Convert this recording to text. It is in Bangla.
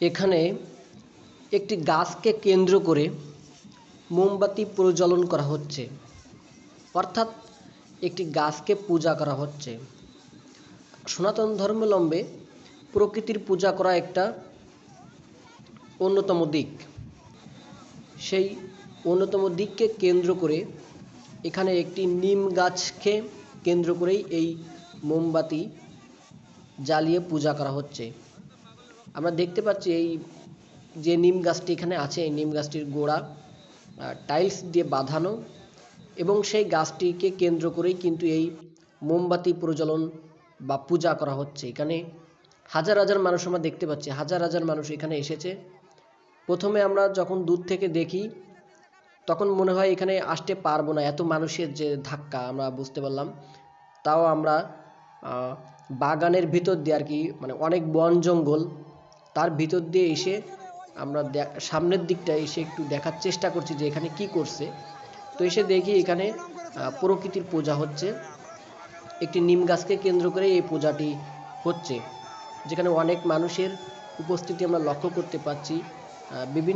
এখানে একটি গাছকে কেন্দ্র করে মোমবাতি প্রজ্বলন করা হচ্ছে, অর্থাৎ একটি গাছকে পূজা করা হচ্ছে। সনাতন ধর্মাবলম্বী প্রকৃতির পূজা করা একটা অন্যতম দিক। সেই অন্যতম দিককে কেন্দ্র করে এখানে একটি নিম গাছকে কেন্দ্র করেই এই মোমবাতি জ্বালিয়ে পূজা করা হচ্ছে। আমরা দেখতে পাচ্ছি এই যে নিম গাছটি এখানে আছে, এই নিম গাছটির গোড়া টাইলস দিয়ে বাঁধানো এবং সেই গাছটিকে কেন্দ্র করেই কিন্তু এই মোমবাতি প্রজ্বলন বা পূজা করা হচ্ছে। এখানে হাজার হাজার মানুষ আমরা দেখতে পাচ্ছি, হাজার হাজার মানুষ এখানে এসেছে। প্রথমে আমরা যখন দূর থেকে দেখি তখন মনে হয় এখানে আসতে পারবো না, এত মানুষের যে ধাক্কা আমরা বুঝতে পারলাম। তাও আমরা বাগানের ভিতর দিয়ে আর কি, মানে অনেক বন জঙ্গল, তার ভিতর দিয়ে এসে আমরা সামনের দিকটা এসে একটু দেখার চেষ্টা করছি যে এখানে কি করছে। তো এসে দেখি এখানে প্রকৃতির পূজা হচ্ছে, একটি নিম গাছকে কেন্দ্র করে এই পূজাটি হচ্ছে, যেখানে অনেক মানুষের উপস্থিতি আমরা লক্ষ্য করতে পারছি। বিভিন্ন